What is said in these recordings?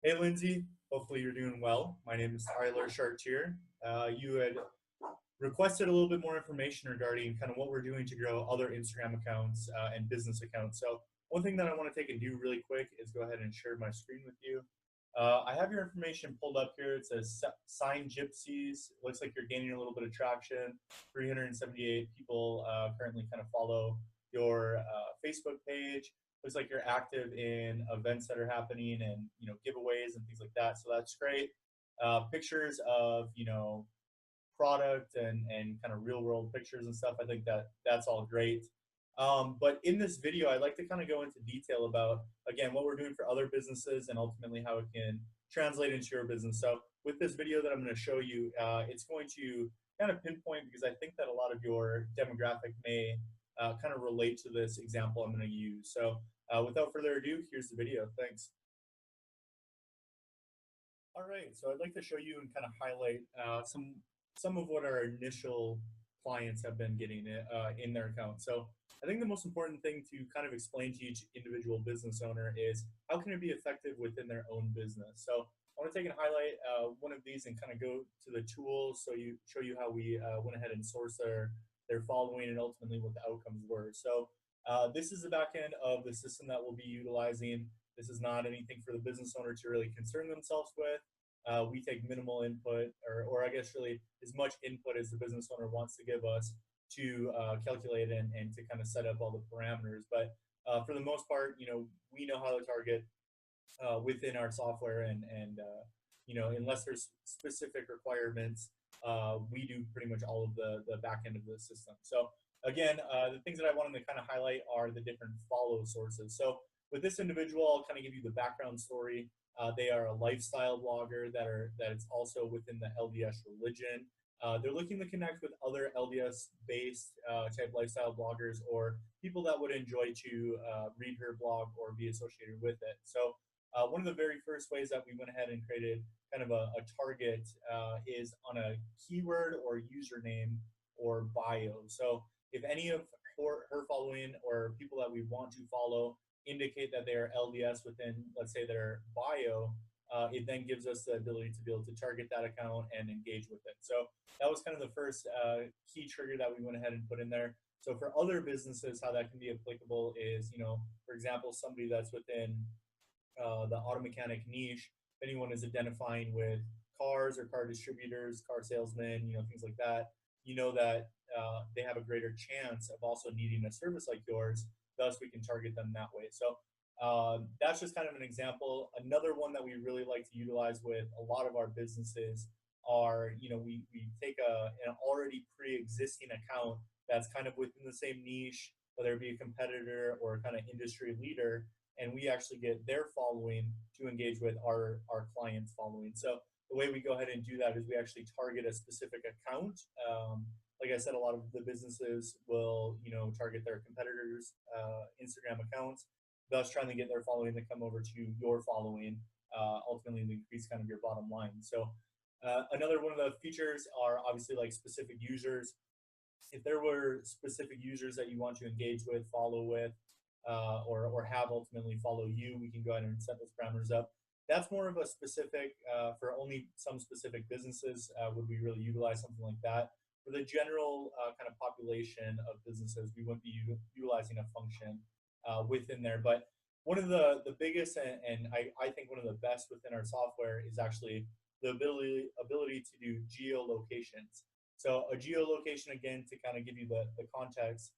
Hey Lindsay, hopefully you're doing well. My name is Tyler Chartier. You had requested a little bit more information regarding kind of what we're doing to grow other Instagram accounts and business accounts. So one thing that I want to take and do really quick is go ahead and share my screen with you. I have your information pulled up here. It says sign Gypsies. It looks like you're gaining a little bit of traction. 378 people currently kind of follow your Facebook page. Looks like you're active in events that are happening and giveaways and things like that. So that's great. Pictures of product and kind of real world pictures and stuff. I think that that's all great. But in this video, I'd like to kind of go into detail about, again, what we're doing for other businesses and ultimately how it can translate into your business. So with this video that I'm going to show you, it's going to kind of pinpoint because I think that a lot of your demographic may kind of relate to this example I'm going to use. So without further ado, here's the video. Thanks. All right, so I'd like to show you and kind of highlight some of what our initial clients have been getting in their account. So I think the most important thing to kind of explain to each individual business owner is how can it be effective within their own business. So I want to take and highlight one of these and kind of go to the tools so you show you how we went ahead and sourced their following and ultimately what the outcomes were. So this is the back end of the system that we'll be utilizing. This is not anything for the business owner to really concern themselves with. We take minimal input, or I guess really as much input as the business owner wants to give us to calculate and to kind of set up all the parameters. But for the most part, we know how to target within our software, and unless there's specific requirements, we do pretty much all of the back end of the system. So again, the things that I wanted to kind of highlight are the different follow sources. So with this individual, I'll kind of give you the background story. They are a lifestyle blogger that is also within the LDS religion. They're looking to connect with other LDS-based type lifestyle bloggers or people that would enjoy to read her blog or be associated with it. So one of the very first ways that we went ahead and created kind of a target is on a keyword or username or bio. So if any of her following or people that we want to follow indicate that they are LDS within, let's say, their bio, it then gives us the ability to be able to target that account and engage with it. So that was kind of the first key trigger that we went ahead and put in there. So for other businesses, how that can be applicable is, for example, somebody that's within the auto mechanic niche, if anyone is identifying with cars or car distributors, car salesmen, things like that, that they have a greater chance of also needing a service like yours. Thus, we can target them that way. So that's just kind of an example. Another one that we really like to utilize with a lot of our businesses are, we take an already pre-existing account that's kind of within the same niche, whether it be a competitor or a kind of industry leader, and we actually get their following to engage with our clients' following. So the way we go ahead and do that is we actually target a specific account. Like I said, a lot of the businesses will, target their competitors' Instagram accounts, thus trying to get their following to come over to your following, ultimately to increase kind of your bottom line. So another one of the features are obviously like specific users. If there were specific users that you want to engage with, follow with, or have ultimately follow you, we can go ahead and set those parameters up. That's more of a specific, for only some specific businesses would we really utilize something like that. For the general kind of population of businesses, we wouldn't be utilizing a function within there. But one of the biggest, and I think one of the best within our software is actually the ability to do geolocations. So a geolocation, again, to kind of give you the context,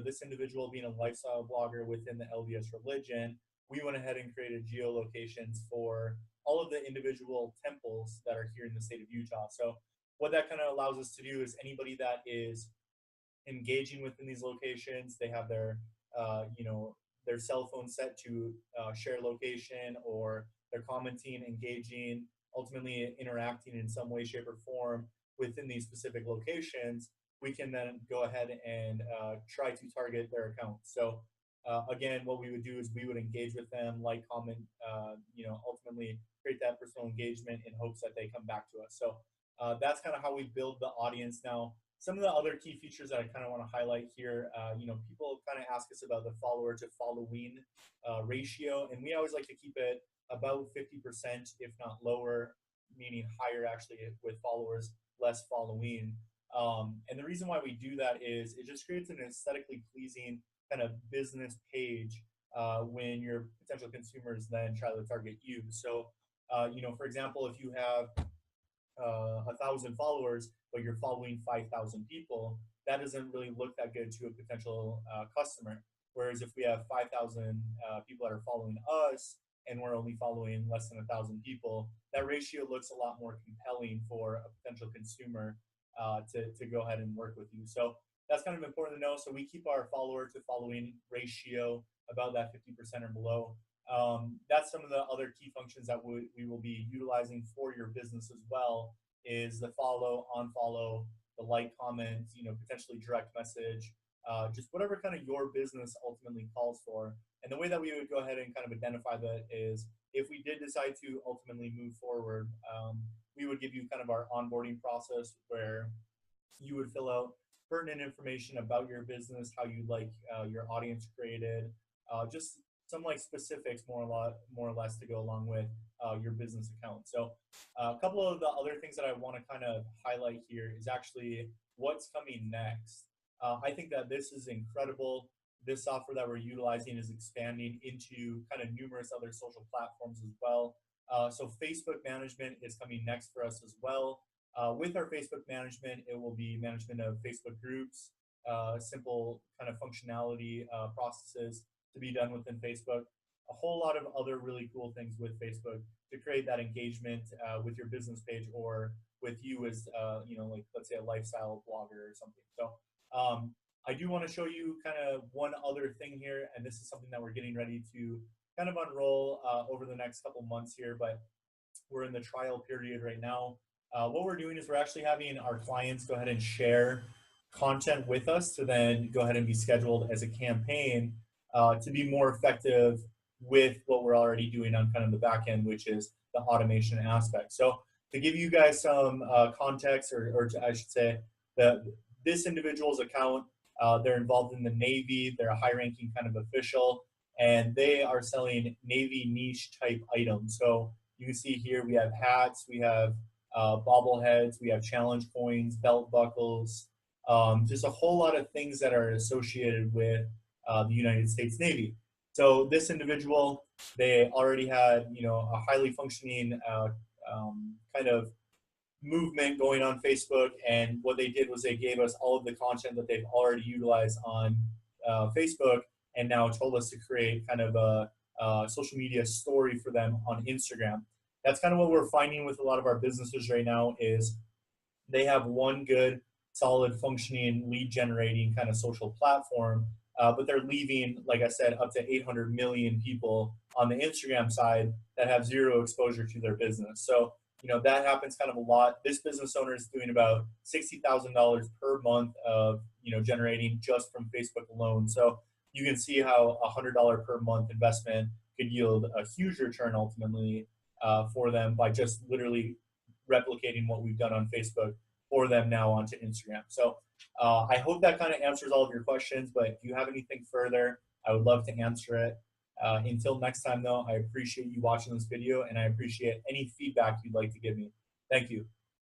this individual being a lifestyle blogger within the LDS religion, we went ahead and created geolocations for all of the individual temples that are here in the state of Utah. So what that kind of allows us to do is anybody that is engaging within these locations, they have their cell phone set to share location, or they're commenting, engaging, ultimately interacting in some way, shape, or form within these specific locations. We can then go ahead and try to target their account. So again, what we would do is we would engage with them, like, comment, ultimately create that personal engagement in hopes that they come back to us. So that's kind of how we build the audience. Now, some of the other key features that I kind of want to highlight here, people kind of ask us about the follower to following ratio, and we always like to keep it about 50%, if not lower, meaning higher actually with followers, less following. And the reason why we do that is it just creates an aesthetically pleasing kind of business page when your potential consumers then try to target you. So, for example, if you have 1,000 followers, but you're following 5,000 people, that doesn't really look that good to a potential customer. Whereas if we have 5,000 people that are following us and we're only following less than 1,000 people, that ratio looks a lot more compelling for a potential consumer to go ahead and work with you. So that's kind of important to know. So we keep our follower to following ratio about that 50% or below. That's some of the other key functions that we will be utilizing for your business as well, is the follow, unfollow, the like, comment, potentially direct message, just whatever kind of your business ultimately calls for. And the way that we would go ahead and kind of identify that is if we did decide to ultimately move forward, we would give you kind of our onboarding process where you would fill out pertinent information about your business, how you like your audience created, just some like specifics more or less to go along with your business account. So a couple of the other things that I want to kind of highlight here is actually what's coming next. I think that this is incredible. This software that we're utilizing is expanding into kind of numerous other social platforms as well. So Facebook management is coming next for us as well. With our Facebook management, it will be management of Facebook groups, simple kind of functionality processes to be done within Facebook, a whole lot of other really cool things with Facebook to create that engagement with your business page or with you as, like let's say a lifestyle blogger or something. So I do want to show you kind of one other thing here, and this is something that we're getting ready to kind of unroll over the next couple months here, but we're in the trial period right now. What we're doing is we're actually having our clients go ahead and share content with us to then go ahead and be scheduled as a campaign to be more effective with what we're already doing on kind of the back end, which is the automation aspect. So to give you guys some context, or I should say, this individual's account, they're involved in the Navy, they're a high-ranking kind of official, and they are selling Navy niche type items. So you can see here we have hats, we have bobbleheads, we have challenge coins, belt buckles, just a whole lot of things that are associated with the United States Navy. So this individual, they already had, a highly functioning kind of movement going on Facebook, and what they did was they gave us all of the content that they've already utilized on Facebook, and now told us to create kind of a social media story for them on Instagram. That's kind of what we're finding with a lot of our businesses right now is they have one good, solid, functioning, lead generating kind of social platform, but they're leaving, like I said, up to 800 million people on the Instagram side that have zero exposure to their business. So, that happens kind of a lot. This business owner is doing about $60,000 per month of, generating just from Facebook alone. So you can see how a $100 per month investment could yield a huge return ultimately for them by just literally replicating what we've done on Facebook for them now onto Instagram. So I hope that kind of answers all of your questions, but if you have anything further, I would love to answer it. Until next time, though, I appreciate you watching this video, and I appreciate any feedback you'd like to give me. Thank you.